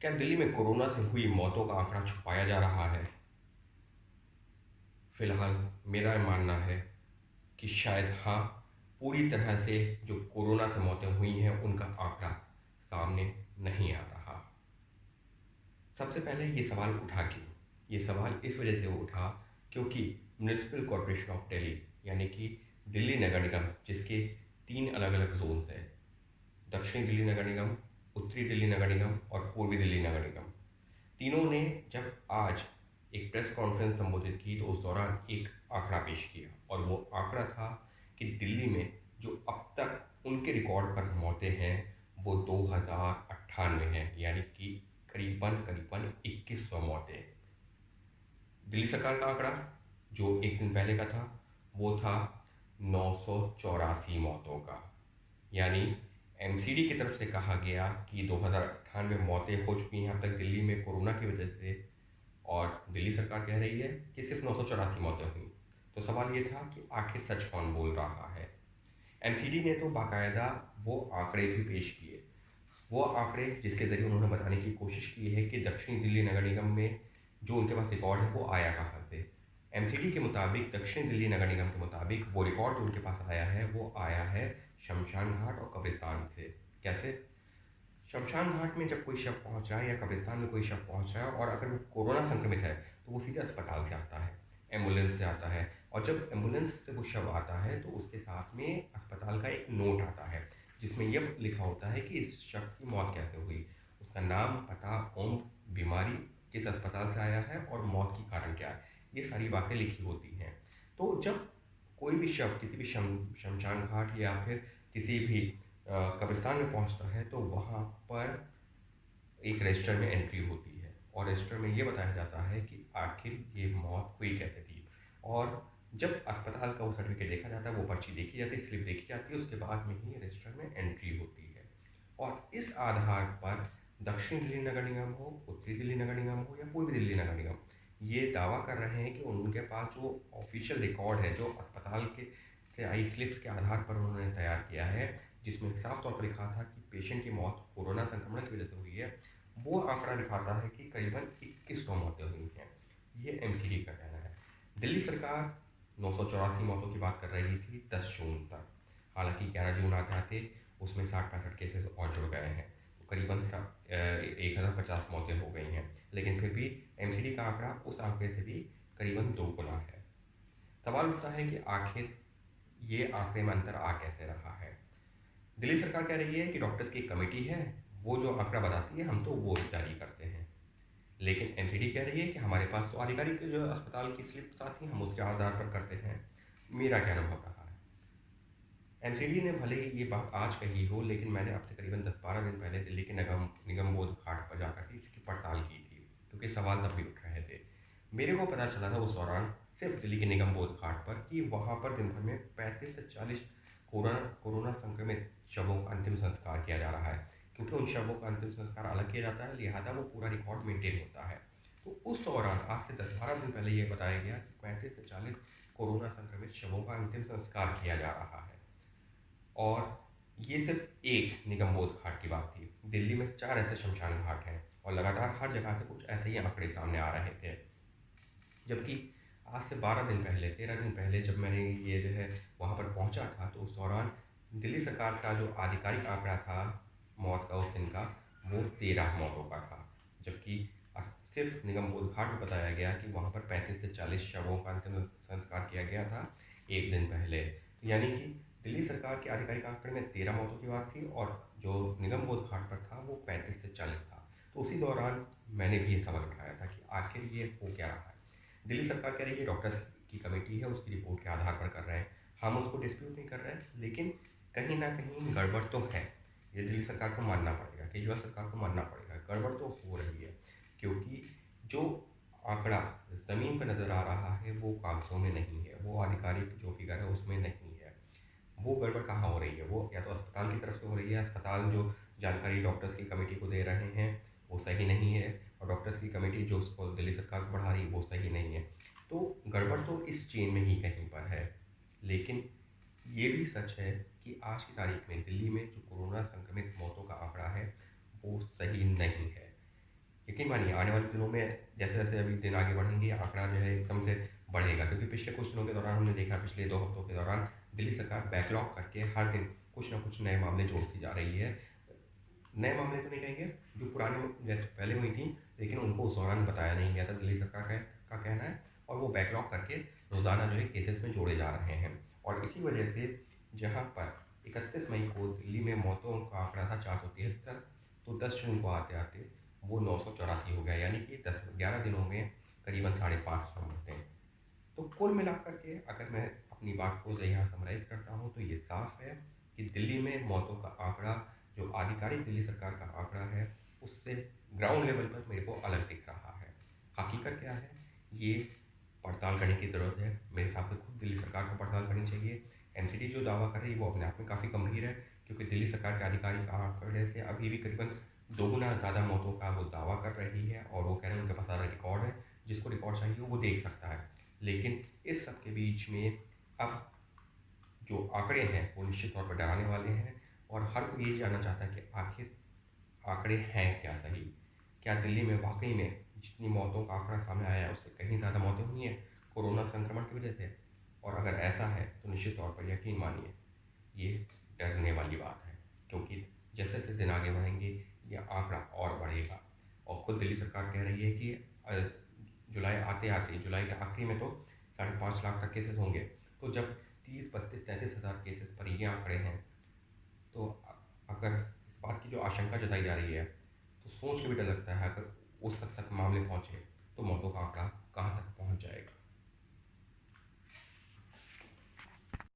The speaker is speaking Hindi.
क्या दिल्ली में कोरोना से हुई मौतों का आंकड़ा छुपाया जा रहा है? फिलहाल मेरा मानना है कि शायद हाँ, पूरी तरह से जो कोरोना से मौतें हुई हैं उनका आंकड़ा सामने नहीं आ रहा। सबसे पहले ये सवाल उठा क्यों? ये सवाल इस वजह से उठा क्योंकि म्यूनिसिपल कॉरपोरेशन ऑफ दिल्ली यानी कि दिल्ली नगर निगम, जिसके 3 अलग-अलग ज़ोन्स हैं, दक्षिणी दिल्ली नगर निगम, उत्तरी दिल्ली नगर निगम और पूर्वी दिल्ली नगर निगम, तीनों ने जब आज एक प्रेस कॉन्फ्रेंस संबोधित की तो उस दौरान एक आंकड़ा पेश किया और वो आंकड़ा था कि दिल्ली में जो अब तक उनके रिकॉर्ड पर मौतें हैं वो 2098 हैं, यानी कि करीबन करीबन 2100 मौतें। दिल्ली सरकार का आंकड़ा जो एक दिन पहले का था वो था 984 मौतों का, यानी एमसीडी की तरफ से कहा गया कि 2098 मौतें हो चुकी हैं अब तक दिल्ली में कोरोना की वजह से, और दिल्ली सरकार कह रही है कि सिर्फ 984 मौतें हुई। तो सवाल ये था कि आखिर सच कौन बोल रहा है? एमसीडी ने तो बाकायदा वो आंकड़े भी पेश किए, वो आंकड़े जिसके ज़रिए उन्होंने बताने की कोशिश की है कि दक्षिणी दिल्ली नगर निगम में जो उनके पास रिकॉर्ड है वो आया कहाँ से। एमसीडी के मुताबिक, दक्षिण दिल्ली नगर निगम के मुताबिक, वो रिकॉर्ड जो उनके पास आया है वो आया है शमशान घाट और कब्रिस्तान से। कैसे? शमशान घाट में जब कोई शव पहुंच रहा है या कब्रिस्तान में कोई शव पहुंच रहा है और अगर वो कोरोना संक्रमित है तो वो सीधे अस्पताल से आता है, एम्बुलेंस से आता है, और जब एम्बुलेंस से वो शव आता है तो उसके साथ में अस्पताल का एक नोट आता है जिसमें यह लिखा होता है कि इस शख्स की मौत कैसे हुई, उसका नाम, पता, उम्र, बीमारी, किस अस्पताल से आया है और मौत की कारण क्या है, ये सारी बातें लिखी होती हैं। तो जब कोई भी शव किसी भी शमशान घाट या फिर किसी भी कब्रिस्तान में पहुंचता है तो वहाँ पर एक रजिस्टर में एंट्री होती है और रजिस्टर में ये बताया जाता है कि आखिर ये मौत हुई कैसे थी। और जब अस्पताल का वो सर्टिफिकेट देखा जाता है, वो पर्ची देखी जाती है, स्लिप देखी जाती है, उसके बाद में ही रजिस्टर में एंट्री होती है। और इस आधार पर दक्षिण दिल्ली नगर निगम हो, उत्तरी दिल्ली नगर निगम हो या पूर्वी दिल्ली नगर निगम, ये दावा कर रहे हैं कि उनके पास जो ऑफिशियल रिकॉर्ड है, जो अस्पताल के से आई स्लिप्स के आधार पर उन्होंने तैयार किया है, जिसमें साफ तौर पर लिखा था कि पेशेंट की मौत कोरोना संक्रमण की वजह से हुई है, वो आंकड़ा दिखाता है कि करीबन 2100 मौतें हुई हैं। ये एमसीडी का कहना है। दिल्ली सरकार 984 मौतों की बात कर रही थी 10 जून तक। हालांकि 11 जून आते आते उसमें 60-65 केसेस और जुड़ गए हैं, तो करीबन 1050 मौतें हो गई हैं, लेकिन फिर भी एमसीडी का आंकड़ा उस आंकड़े से भी करीबन 2 गुना है। सवाल उठता है कि आखिर ये आंकड़े में अंतर आ कैसे रहा है? दिल्ली सरकार कह रही है कि डॉक्टर्स की एक कमेटी है, वो जो आंकड़ा बताती है हम तो वो जारी करते हैं। लेकिन एमसीडी कह रही है कि हमारे पास तो आधिकारिक जो अस्पताल की स्लिप्स आती हैं हम उसके आधार पर करते हैं। मेरा क्या अनुभव रहा है? एमसीडी ने भले ही ये बात आज कही हो, लेकिन मैंने अब से करीबन 10-12 दिन पहले दिल्ली के निगम बोध घाट पर जाकर के इसकी पड़ताल की थी, क्योंकि सवाल तब भी उठ रहे थे। मेरे को पता चला था उस दौरान सिर्फ दिल्ली के निगम बोध घाट पर कि वहाँ पर दिन भर में 35 से 40 कोरोना कोरोना संक्रमित शवों का अंतिम संस्कार किया जा रहा है, क्योंकि उन शवों का अंतिम संस्कार अलग किया जाता है, लिहाजा वो पूरा रिकॉर्ड मेंटेन होता है। तो उस दौरान आज से 10-12 दिन पहले ये बताया गया कि 35 से 40 कोरोना संक्रमित शवों का अंतिम संस्कार किया जा रहा है। और ये सिर्फ एक निगम बोध घाट की बात थी। दिल्ली में 4 ऐसे शमशान घाट हैं और लगातार हर जगह से कुछ ऐसे ही आंकड़े सामने आ रहे थे। जबकि आज से 12 दिन पहले, 13 दिन पहले जब मैंने ये जो है वहाँ पर पहुँचा था तो उस दौरान दिल्ली सरकार का जो आधिकारिक आंकड़ा था मौत का उस दिन का, वो 13 मौतों का था। जबकि सिर्फ निगम बोध घाट में बताया गया कि वहाँ पर 35 से 40 शवों का अंतिम संस्कार किया गया था एक दिन पहले। तो यानी कि दिल्ली सरकार के आधिकारिक आंकड़े में 13 मौतों की बात थी और जो निगम बोध घाट पर था वो 35 से 40 था। तो उसी दौरान मैंने भी ये सवाल उठाया था कि आखिर ये हो क्या रहा है? दिल्ली सरकार कह रही है डॉक्टर्स की कमेटी है, उसकी रिपोर्ट के आधार पर कर रहे हैं। हम उसको डिस्प्यूट नहीं कर रहे हैं, लेकिन कहीं ना कहीं गड़बड़ तो है। ये दिल्ली सरकार को मानना पड़ेगा, केजरीवाल सरकार को मानना पड़ेगा, गड़बड़ तो हो रही है। क्योंकि जो आंकड़ा ज़मीन पर नज़र आ रहा है वो कागज़ों में नहीं है, वो आधिकारिक जो फिगर है उसमें नहीं है। वो गड़बड़ कहाँ हो रही है? वो या तो अस्पताल की तरफ से हो रही है, अस्पताल जो जानकारी डॉक्टर्स की कमेटी को दे रहे हैं वो सही नहीं है, और डॉक्टर्स की कमेटी जो उसको दिल्ली सरकार को बढ़ा रही है वो सही नहीं है। तो गड़बड़ तो इस चेन में ही कहीं पर है। लेकिन ये भी सच है कि आज की तारीख में दिल्ली में जो कोरोना संक्रमित मौतों का आंकड़ा है वो सही नहीं है। यकीन मानिए आने वाले दिनों में जैसे-जैसे अभी दिन आगे बढ़ेंगे, आंकड़ा जो है एकदम से बढ़ेगा, क्योंकि पिछले कुछ दिनों के दौरान हमने देखा, पिछले 2 हफ्तों के दौरान दिल्ली सरकार बैकलॉग करके हर दिन कुछ न कुछ नए मामले जोड़ती जा रही है। नए मामले तो नहीं कहेंगे, जो पुराने जैसे पहले हुई थी, लेकिन उनको उस दौरान बताया नहीं गया था, दिल्ली सरकार का कहना है, और वो बैकलॉग करके रोज़ाना जो है केसेस में जोड़े जा रहे हैं। और इसी वजह से जहाँ पर 31 मई को दिल्ली में मौतों का आंकड़ा था 473, तो 10 जून को आते-आते वो 984 हो गया, यानी कि 10-11 दिनों में करीबन 550 मौतें। तो कुल मिलाकर के अगर मैं अपनी बात को यहाँ समराइज़ करता हूँ, तो ये साफ है कि दिल्ली में मौतों का आंकड़ा, जो आधिकारिक दिल्ली सरकार का आंकड़ा है, उससे ग्राउंड लेवल पर मेरे को अलग दिख रहा है। हकीकत क्या है, ये पड़ताल करने की ज़रूरत है। मेरे हिसाब से खुद दिल्ली सरकार को पड़ताल करनी चाहिए। एनसीडी जो दावा कर रही है, वो अपने आप में काफ़ी गंभीर है, क्योंकि दिल्ली सरकार के आधिकारिक आंकड़े से अभी भी करीबन दोगुना ज़्यादा मौतों का वो दावा कर रही है, और वो कह रहे हैं उनके पास सारा रिकॉर्ड है। जिसको रिकॉर्ड चाहिए वो देख सकता है। लेकिन इस सब के बीच में अब जो आंकड़े हैं वो निश्चित तौर पर डराने वाले हैं, और हर कोई यही जानना चाहता है कि आखिर आंकड़े हैं क्या सही? क्या दिल्ली में वाक़ई में जितनी मौतों का आंकड़ा सामने आया है, उससे कहीं ज़्यादा मौतें हुई हैं कोरोना संक्रमण की वजह से? और अगर ऐसा है, तो निश्चित तौर पर यकीन मानिए, ये डरने वाली बात है, क्योंकि जैसे-जैसे दिन आगे बढ़ेंगे, ये आंकड़ा और बढ़ेगा। और खुद दिल्ली सरकार कह रही है कि जुलाई आते-आते, जुलाई के आखिरी में तो 5.5 लाख तक केसेस होंगे। तो जब 30, 32, 33 हज़ार केसेस पर ये आंकड़े हैं, तो अगर इस बात की जो आशंका जताई जा रही है, तो सोच के भी डर लगता है, अगर उस हद तक मामले पहुँचे, तो मौतों का आंकड़ा कहाँ तक पहुँच जाएगा।